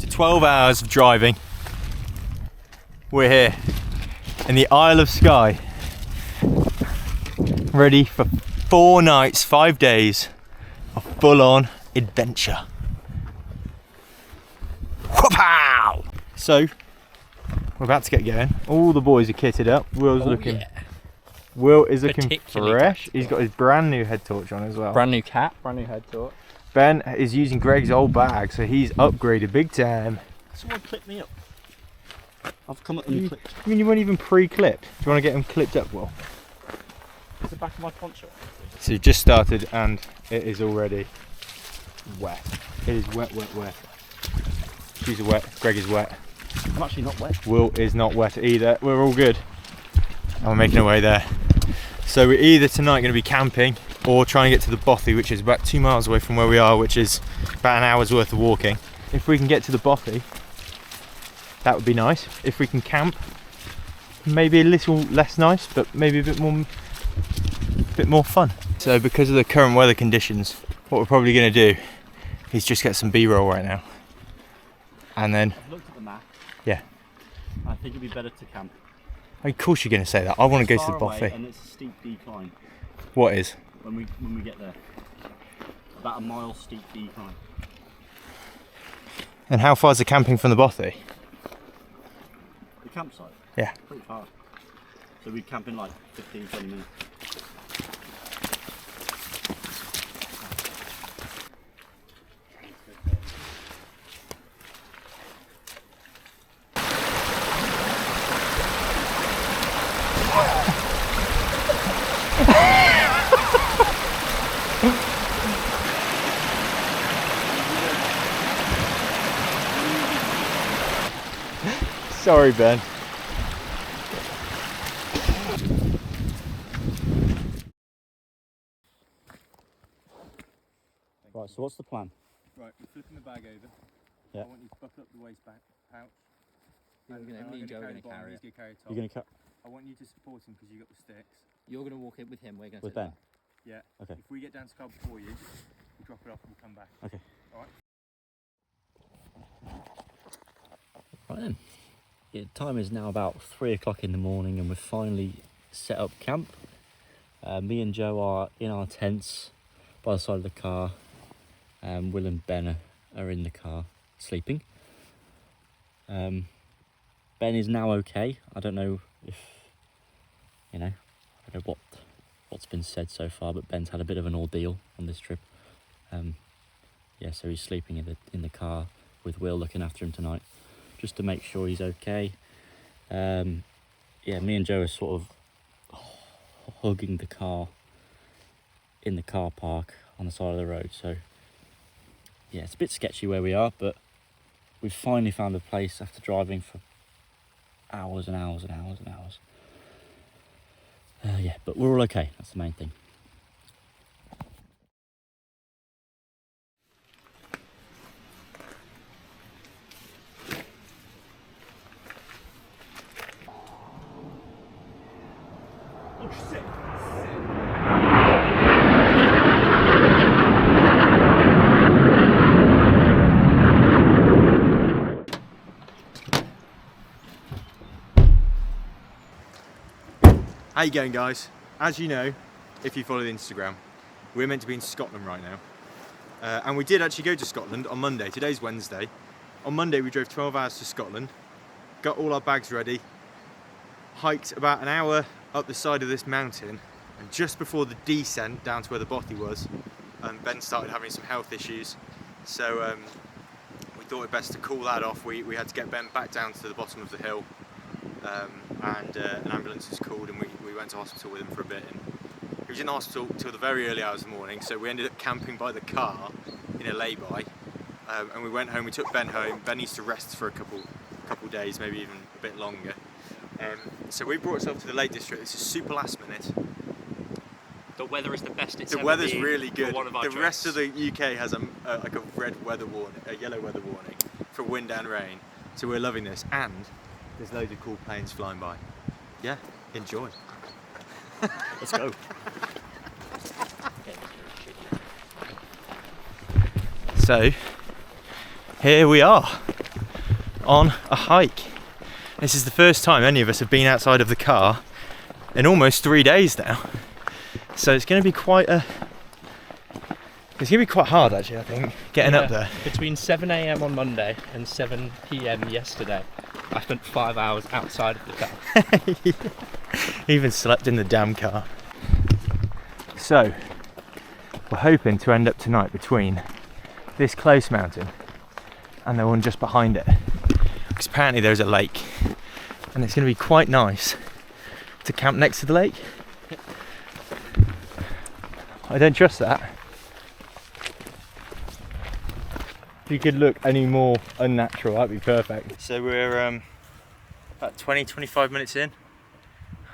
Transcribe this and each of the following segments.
After 12 hours of driving, we're here in the Isle of Skye, ready for 4 nights, 5 days of full-on adventure. Whoop-pow! So, we're about to get going. All the boys are kitted up. Will's looking. Yeah. Will is looking fresh. He's got his brand new head torch on as well. Brand new cap, brand new head torch. Ben is using Greg's old bag, so he's upgraded big time. Someone clipped me up. I've come up and clipped. I mean, you weren't even pre-clipped. Do you want to get them clipped up, Will? It's the back of my poncho. So you've just started and it is already wet. It is wet, wet, wet. Shoes are wet. Greg is wet. I'm actually not wet. Will is not wet either. We're all good. And we're making our way there. So we're either tonight going to be camping or trying to get to the Bothy, which is about 2 miles away from where we are, which is about an hour's worth of walking. If we can get to the Bothy, that would be nice. If we can camp, maybe a little less nice, but maybe a bit more fun. So because of the current weather conditions, what we're probably going to do is just get some B-roll right now. And then... I've looked at the map. Yeah. I think it'd be better to camp. Of course you're going to say that. I want to go to the Bothy. And it's a steep decline. What is? When we get there. About a mile steep decline. And how far is the camping from the Bothy? The campsite? Yeah. Pretty far. So we'd camp in like 15, 20 minutes. Sorry, Ben. Right, so what's the plan? Right, we're flipping the bag over. Yeah. I want you to buckle up the waist back pouch. Me and Joe are going to carry it. You're going to cut I want you to support him because you got the sticks. You're going to walk in with him, we're going to with Ben? Yeah. Okay. If we get down to car before you, we'll drop it off and we'll come back. Okay. Alright? Right then. Yeah, time is now about 3 o'clock in the morning and we've finally set up camp. Me and Joe are in our tents by the side of the car. Will and Ben are in the car sleeping. Ben is now okay. I don't know if, I don't know what's been said so far, but Ben's had a bit of an ordeal on this trip. Yeah, so he's sleeping in the car with Will looking after him tonight, just to make sure he's okay. Yeah, me and Joe are sort of hugging the car in the car park on the side of the road. So yeah, it's a bit sketchy where we are, but we've finally found a place after driving for hours and hours and hours and hours. Yeah, but we're all okay. That's the main thing. How you going, guys? As you know, if you follow the Instagram, we're meant to be in Scotland right now. And we did actually go to Scotland on Monday. Today's Wednesday. On Monday we drove 12 hours to Scotland, got all our bags ready, hiked about an hour up the side of this mountain, and just before the descent down to where the Bothy was, Ben started having some health issues. So we thought it best to cool that off. We had to get Ben back down to the bottom of the hill. And an ambulance was called and we went to hospital with him for a bit. And he was in the hospital till the very early hours of the morning, so we ended up camping by the car in a lay-by. And we went home, we took Ben home. Ben needs to rest for a couple days, maybe even a bit longer. So we brought ourselves to the Lake District. This is super last minute. The weather is the best it's The ever weather's been really good. for one of our The trips. rest of the UK has like a red weather warning, a yellow weather warning for wind and rain. So we're loving this, and there's loads of cool planes flying by. Yeah, enjoy. Let's go. So here we are. on a hike. This is the first time any of us have been outside of the car in almost 3 days now. So it's going to be quite hard actually, I think, getting up there. Between 7 AM on Monday and 7 PM yesterday, I spent 5 hours outside of the car. Even slept in the damn car. So, we're hoping to end up tonight between this close mountain and the one just behind it. Because apparently there's a lake and it's going to be quite nice to camp next to the lake. I don't trust that. If you could look any more unnatural, that'd be perfect. So we're about 20-25 minutes in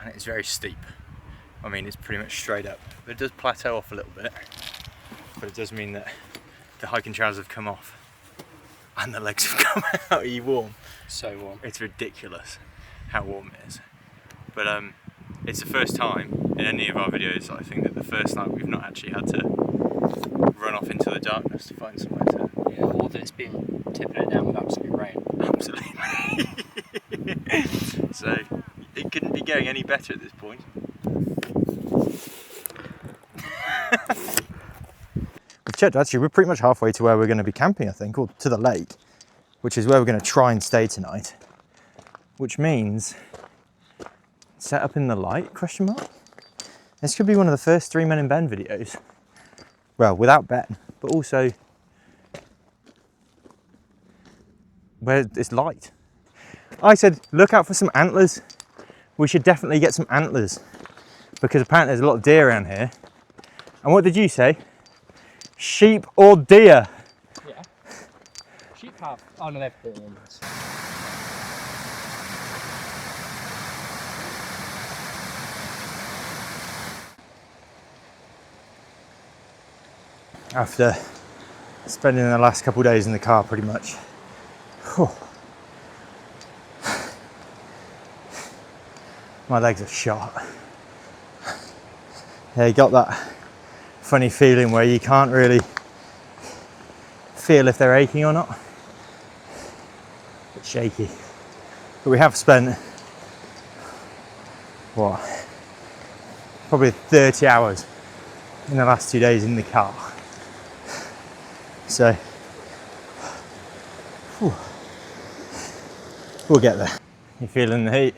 and it's very steep. I mean, it's pretty much straight up. But it does plateau off a little bit. But it does mean that the hiking trousers have come off and the legs have come out. Are you warm? So warm. It's ridiculous how warm it is. But it's the first time in any of our videos, I think, that the first night we've not actually had to run off into the darkness to find somewhere to... Yeah, or that it's been tipping it down with absolute rain. Absolutely. So it couldn't be going any better at this point. We've checked, actually, we're pretty much halfway to where we're going to be camping, I think, or to the lake, which is where we're going to try and stay tonight. Which means set up in the light, question mark? This could be one of the first 3 Men in Ben videos. Well, without Ben, but also where it's light. I said, look out for some antlers. We should definitely get some antlers because apparently there's a lot of deer around here. And what did you say? Sheep or deer? Yeah. Sheep have... Oh no, they're horns. After spending the last couple of days in the car pretty much. Whew. My legs are shot. Yeah, you got that funny feeling where you can't really feel if they're aching or not. It's shaky. But we have spent, what, probably 30 hours in the last 2 days in the car. So, whew, we'll get there. You feeling the heat?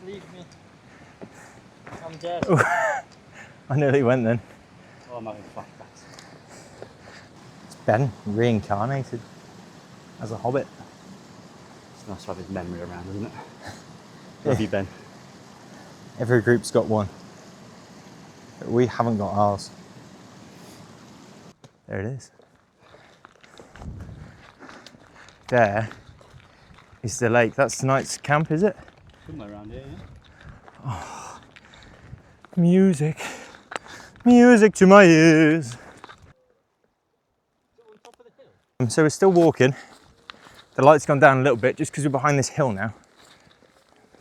Leave me. I'm dead. I nearly went then. Oh, I'm having flashbacks. It's Ben reincarnated as a hobbit. It's nice to have his memory around, isn't it? Love you, Ben. Every group's got one. But we haven't got ours. There it is. There is the lake. That's tonight's camp, is it? Somewhere around here, yeah. Oh, music. Music to my ears. So we're still walking. The light's gone down a little bit just because we're behind this hill now.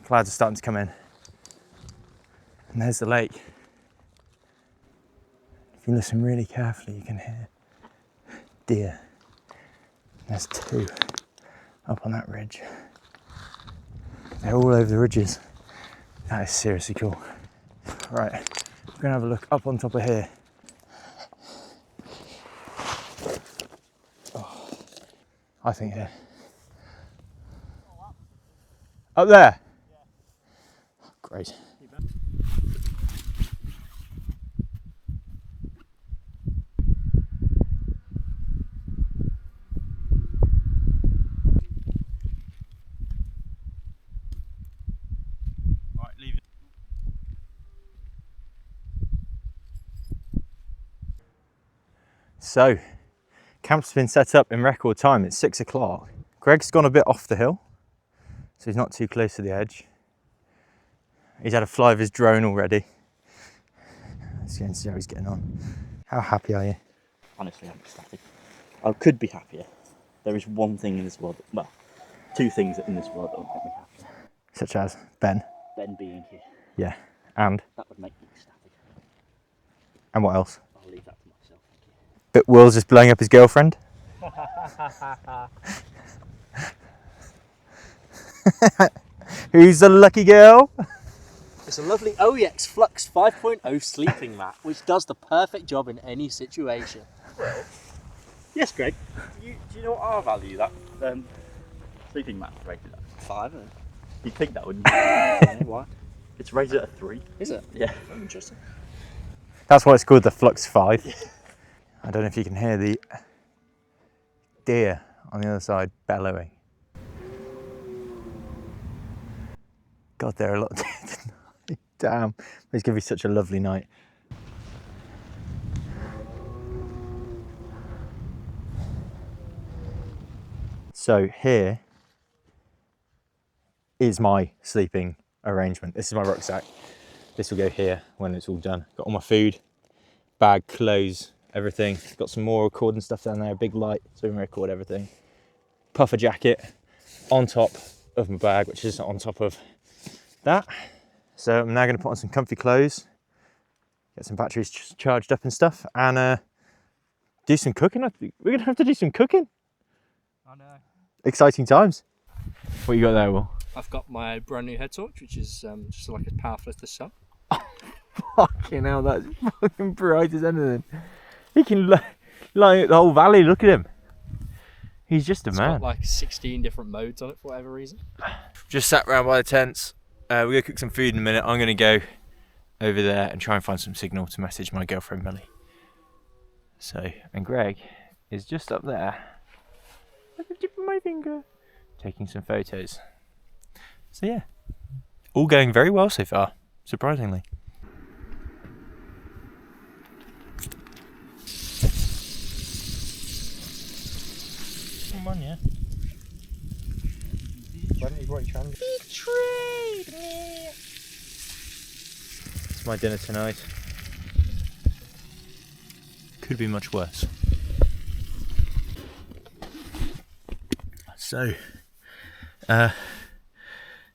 Clouds are starting to come in. And there's the lake. If you listen really carefully, you can hear deer. There's two up on that ridge. They're all over the ridges. That is seriously cool. Right, we're gonna have a look up on top of here. Oh, I think here. Up there? Yeah. Great. So, camp's been set up in record time. It's 6 o'clock. Greg's gone a bit off the hill, so he's not too close to the edge. He's had a fly of his drone already. Let's go and see how he's getting on. How happy are you? Honestly, I'm ecstatic. I could be happier. There is one thing in this world, well, two things in this world that would make me happier. Such as Ben. Ben being here. Yeah, and? That would make me ecstatic. And what else? I'll leave that to myself, thank you. But Will's just blowing up his girlfriend? Who's the lucky girl? It's a lovely OEX Flux 5.0 sleeping mat, which does the perfect job in any situation. Well, yes, Greg. Do you know what our value that sleeping mat rated at? 5, isn't it? You'd think that, wouldn't you? Yeah, Why? It's rated at a 3. Is it? Yeah. Oh, interesting. That's why it's called the Flux 5. I don't know if you can hear the deer on the other side bellowing. God, there are a lot of deer tonight. Damn, it's going to be such a lovely night. So here is my sleeping arrangement. This is my rucksack. This will go here when it's all done. Got all my food, bag, clothes, everything. Got some more recording stuff down there, a big light so we can record everything. Puffer jacket on top of my bag, which is on top of that. So I'm now going to put on some comfy clothes, get some batteries charged up and stuff, and do some cooking. We're going to have to do some cooking. I know. Exciting times. What you got there, Will? I've got my brand new head torch, which is just like as powerful as the sun. Fucking hell, that's fucking bright as anything. He can light the whole valley, look at him. He's just a man. It's got like 16 different modes on it for whatever reason. Just sat around by the tents. We're going to cook some food in a minute. I'm going to go over there and try and find some signal to message my girlfriend Millie. So, and Greg is just up there. At the tip of my finger. Taking some photos. So yeah, all going very well so far, surprisingly. Come on, yeah. Why don't you brought your tram? Betrayed me. It's my dinner tonight. Could be much worse. So,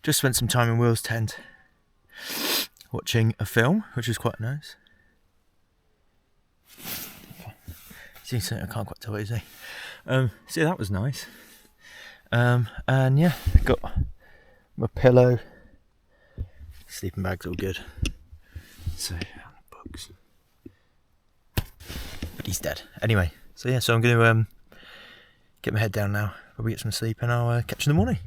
just spent some time in Will's tent watching a film, which was quite nice. See something I can't quite tell what he's saying. So that was nice. And yeah, got my pillow, sleeping bag's all good. So books, but he's dead. Anyway, so yeah, so I'm going to get my head down now, probably get some sleep, and I'll catch you in the morning.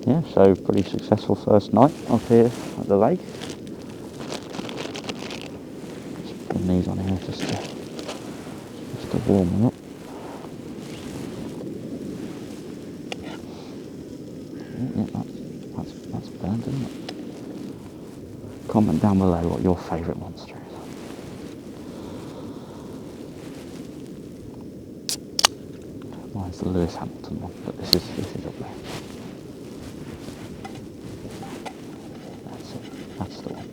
Yeah, so pretty successful first night up here at the lake. Just putting these on here just to warm them up. Yeah, that's burned, isn't it? Comment down below what your favourite monster is. Mine's the Lewis Hamilton one, but this is up there. That's the one.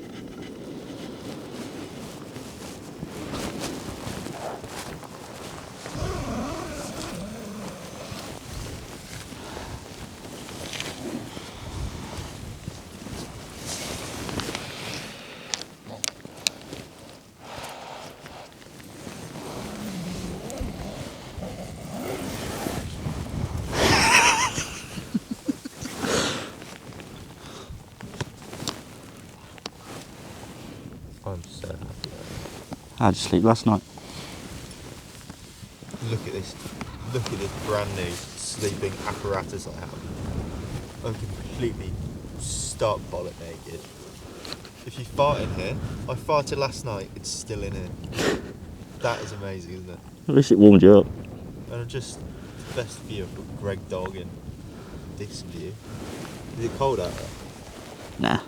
I'm so happy. How'd you sleep last night? Look at this brand new sleeping apparatus I have. I'm completely stark bollock naked. If you fart in here, I farted last night, it's still in here. That is amazing, isn't it? At least it warmed you up. And just the best view, I've got Greg Dog in this view. Is it cold out there? Nah.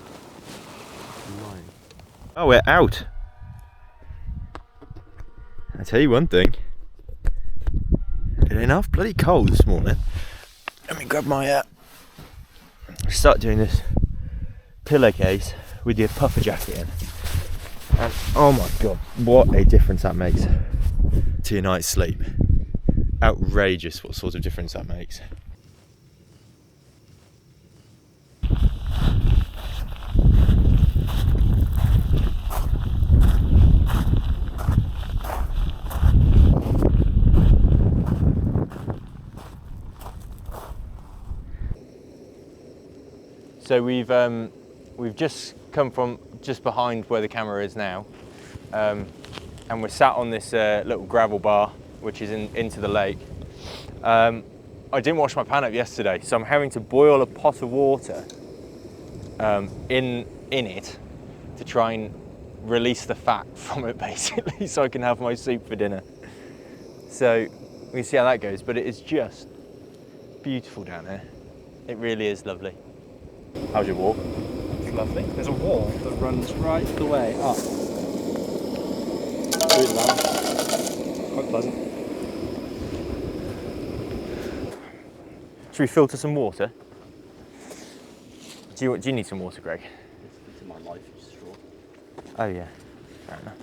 Oh, we're out. I tell you one thing. It ain't half bloody cold this morning. Let me grab my start doing this pillowcase with your puffer jacket in. And oh my god, what a difference that makes to your night's sleep. Outrageous what sort of difference that makes. So we've just come from just behind where the camera is now, and we're sat on this little gravel bar which is into the lake. I didn't wash my pan up yesterday, so I'm having to boil a pot of water in it to try and release the fat from it, basically, so I can have my soup for dinner. So we can see how that goes, but it is just beautiful down here. It really is lovely. How's your walk? It's lovely. There's a wall that runs right the way up. Through the land. Quite pleasant. Should we filter some water? Do you need some water, Greg? It's in my life, it's short. Oh yeah, fair enough.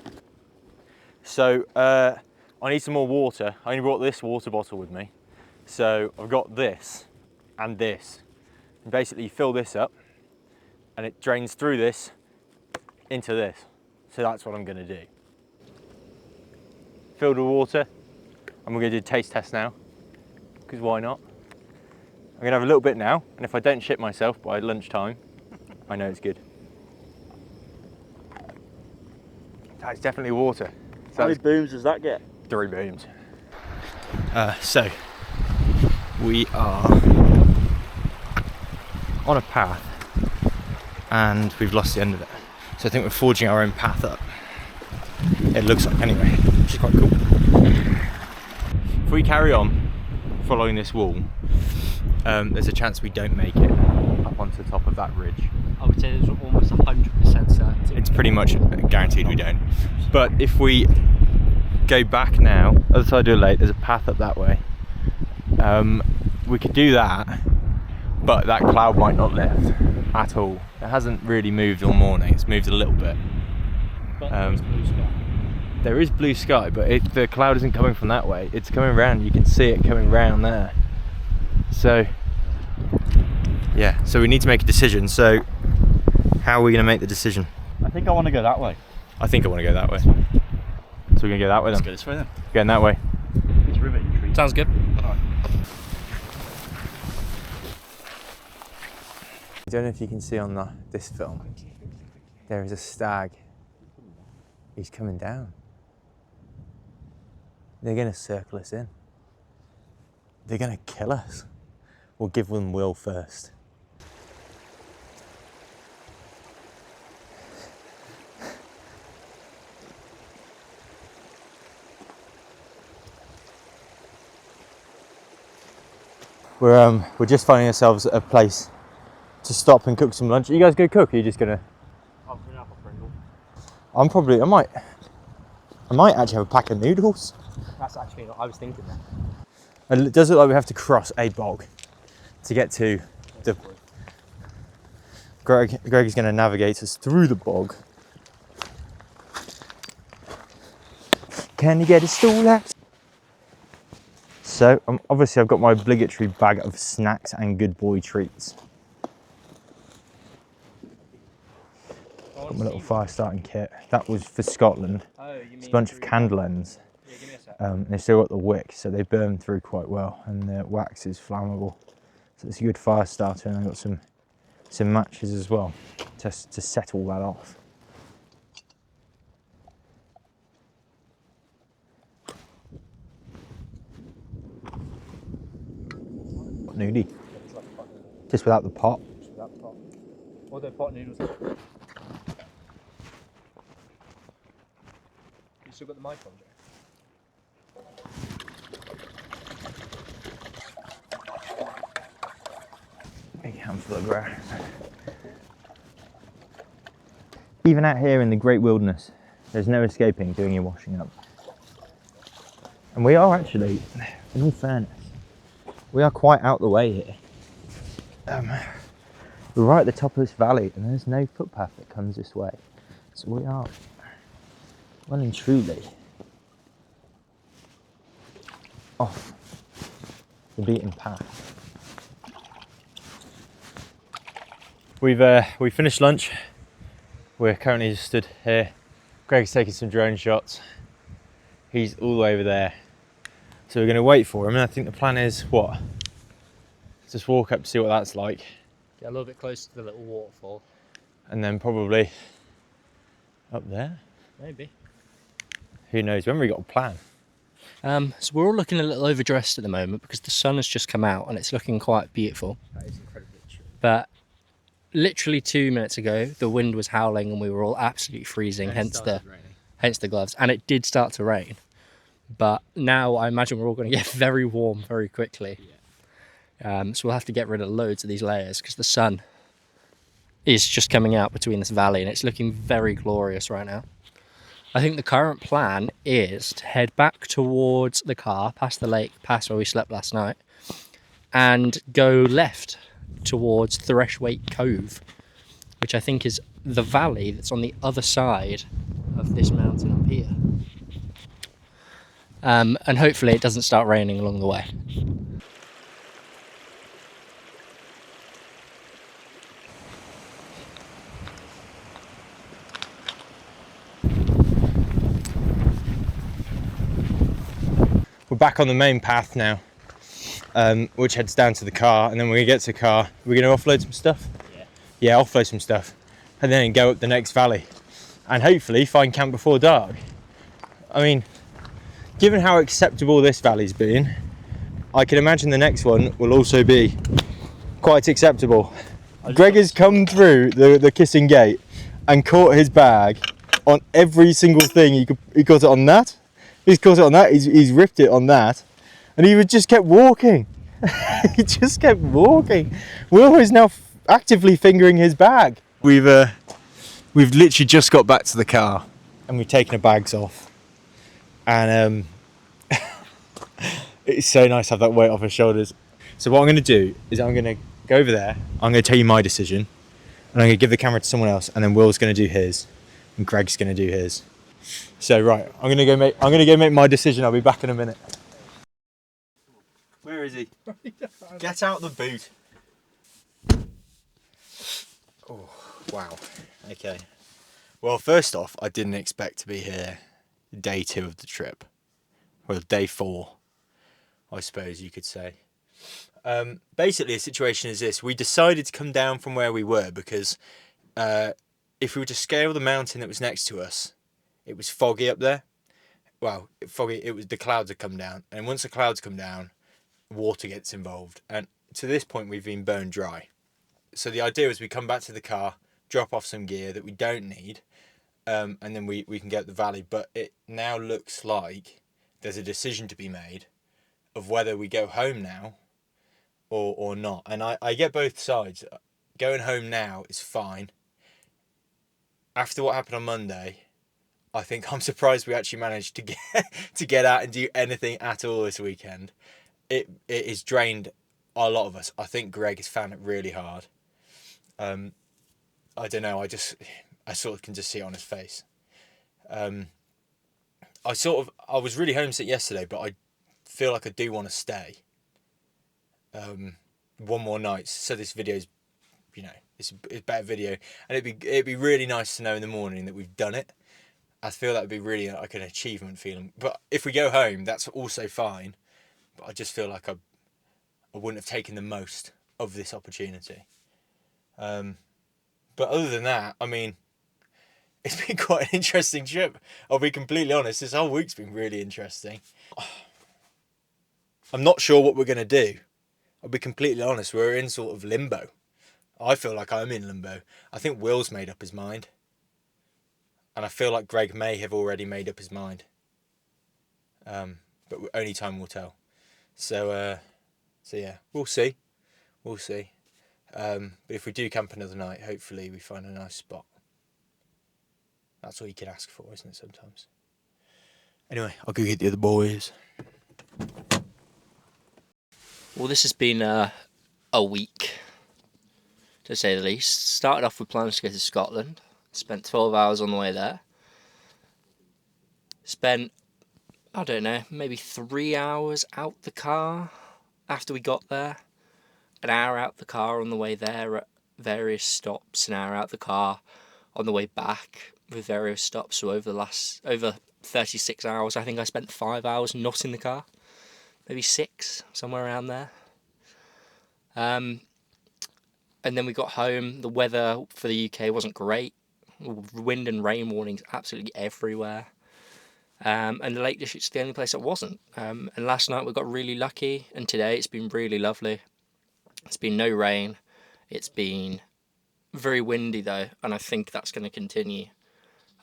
So I need some more water. I only brought this water bottle with me. So I've got this and this. And basically you fill this up and it drains through this into this. So that's what I'm gonna do. Filled with water, and we're gonna do a taste test now, because why not? I'm gonna have a little bit now, and if I don't shit myself by lunchtime, I know it's good. That's definitely water. So How many booms does that get? 3 booms. So we are on a path and we've lost the end of it. So I think we're forging our own path up. It looks like, anyway, which is quite cool. If we carry on following this wall, there's a chance we don't make it up onto the top of that ridge. I would say there's almost 100% certainty. It's pretty much guaranteed we don't. But if we go back now, other side of the lake, there's a path up that way. We could do that, but that cloud might not lift at all. It hasn't really moved all morning, it's moved a little bit. But there's blue sky. There is blue sky, but the cloud isn't coming from that way. It's coming round, you can see it coming round there. So, yeah, so we need to make a decision. So, how are we going to make the decision? I think I want to go that way. I think I want to go that way. So we're going to go that way then? Let's go this way then. Going that way. It's a rivet retreat. Sounds good. Alright. I don't know if you can see on this film, there is a stag. He's coming down. They're going to circle us in. They're going to kill us. We'll give them Will first. We're just finding ourselves a place to stop and cook some lunch. Are you guys go cook? Or are you just gonna? I'm going to have a Pringle. I might actually have a pack of noodles. That's actually what I was thinking then. And it does look like we have to cross a bog to get to the. Greg is going to navigate us through the bog. Can you get a stool out? So obviously I've got my obligatory bag of snacks and good boy treats. Got my little fire starting kit. That was for Scotland. Oh, you mean It's a bunch of candle ends. Yeah, give me a sec. They've still got the wick, so they burn through quite well, and the wax is flammable. So it's a good fire starter, and I've got some matches as well to set all that off. Noodie. Just without the pot. Just without the pot. Or the pot noodles. You still got the mic on, Joe? Big handful of grass. Even out here in the great wilderness, there's no escaping doing your washing up. And we are actually, in all fairness, we are quite out the way here. We're right at the top of this valley and there's no footpath that comes this way. So we are well and truly off the beaten path. We finished lunch. We're currently just stood here. Greg's taking some drone shots. He's all the way over there. So we're going to wait for him, and I think the plan is what? Just walk up to see what that's like. Get a little bit closer to the little waterfall. And then probably up there. Maybe. Who knows? When we got a plan. So we're all looking a little overdressed at the moment because the sun has just come out and it's looking quite beautiful. That is incredibly true. But literally 2 minutes ago, the wind was howling and we were all absolutely freezing, hence the gloves. And it did start to rain. But now I imagine we're all going to get very warm very quickly. Yeah. So we'll have to get rid of loads of these layers because the sun is just coming out between this valley and it's looking very glorious right now. I think the current plan is to head back towards the car, past the lake, past where we slept last night, and go left towards Threshwaite Cove, which I think is the valley that's on the other side of this mountain up here. And hopefully it doesn't start raining along the way. We're back on the main path now, which heads down to the car, and then when we get to the car, we're going to offload some stuff. Yeah, offload some stuff, and then go up the next valley, and hopefully find camp before dark. I mean, given how acceptable this valley's been, I can imagine the next one will also be quite acceptable. Greg has come through the kissing gate and caught his bag on every single thing. He caught it on that. He's caught it on that. He's ripped it on that, and he just kept walking. He just kept walking. Will is now actively fingering his bag. We've literally just got back to the car, and we've taken the bags off, and it's so nice to have that weight off his shoulders. So what I'm going to do is I'm going to go over there. I'm going to tell you my decision, and I'm going to give the camera to someone else, and then Will's going to do his, and Greg's going to do his. So right, I'm gonna go make my decision. I'll be back in a minute. Where is he? Get out the boot. Oh wow. Okay. Well, first off, I didn't expect to be here day 2 of the trip. Well, day 4, I suppose you could say. Basically, the situation is this: we decided to come down from where we were because if we were to scale the mountain that was next to us, it was foggy up there. Well, foggy. It was the clouds had come down, and once the clouds come down, water gets involved. And to this point, we've been bone dry. So the idea was we come back to the car, drop off some gear that we don't need, and then we can get up the valley. But it now looks like there's a decision to be made of whether we go home now or not. And I get both sides. Going home now is fine. After what happened on Monday, I think I'm surprised we actually managed to get out and do anything at all this weekend. It has drained a lot of us. I think Greg has found it really hard. I don't know. I sort of can just see it on his face. I was really homesick yesterday, but I feel like I do want to stay. One more night. So this video's, it's a better video, and it'd be really nice to know in the morning that we've done it. I feel that would be really like an achievement feeling. But if we go home, that's also fine. But I just feel like I wouldn't have taken the most of this opportunity. But other than that, I mean, it's been quite an interesting trip. I'll be completely honest. This whole week's been really interesting. I'm not sure what we're going to do. I'll be completely honest. We're in sort of limbo. I feel like I'm in limbo. I think Will's made up his mind. And I feel like Greg may have already made up his mind. But only time will tell. So yeah, we'll see. But if we do camp another night, hopefully we find a nice spot. That's all you can ask for, isn't it, sometimes? Anyway, I'll go get the other boys. Well, this has been a week, to say the least. Started off with plans to go to Scotland. Spent 12 hours on the way there. Spent, I don't know, maybe 3 hours out the car after we got there. An hour out the car on the way there at various stops. An hour out the car on the way back with various stops. So over 36 hours, I think I spent 5 hours not in the car. Maybe 6, somewhere around there. And then we got home. The weather for the UK wasn't great. Wind and rain warnings absolutely everywhere. And the Lake District's the only place it wasn't. And last night we got really lucky, and today it's been really lovely. It's been no rain. It's been very windy though, and I think that's going to continue.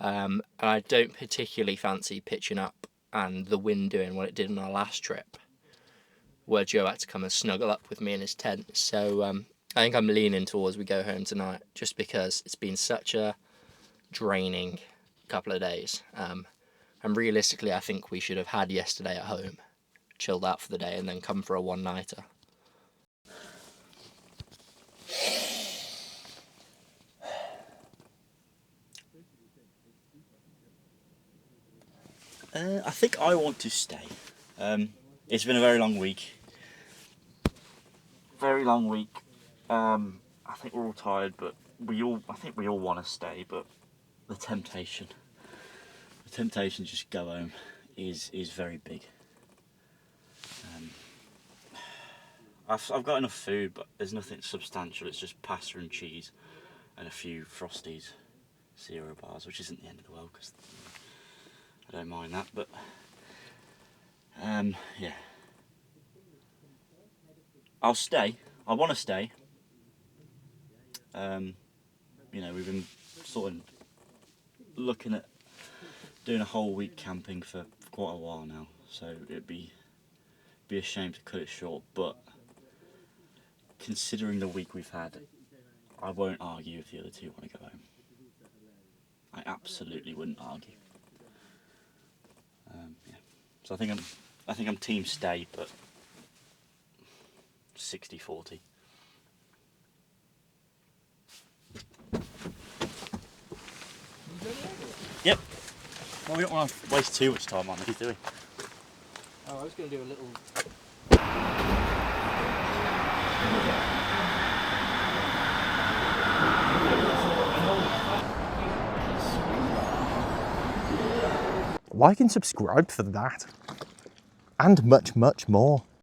And I don't particularly fancy pitching up and the wind doing what it did on our last trip, where Joe had to come and snuggle up with me in his tent. So I think I'm leaning towards we go home tonight, just because it's been such a draining couple of days. And realistically, I think we should have had yesterday at home, chilled out for the day, and then come for a one-nighter. I think I want to stay. It's been a very long week. Very long week. I think we're all tired, but I think we all want to stay, but the temptation to just go home is very big. I've got enough food, but there's nothing substantial. It's just pasta and cheese and a few Frosties cereal bars, which isn't the end of the world because I don't mind that, but yeah, I'll stay. I want to stay. You know, we've been sort of looking at doing a whole week camping for quite a while now, so it'd be a shame to cut it short, but considering the week we've had, I won't argue if the other two want to go home. I absolutely wouldn't argue. Yeah. So I think I'm team stay, but 60-40. Yep. Well, we don't want to waste too much time on these, do we? Oh, I was going to do a little... Like and subscribe for that. And much, much more.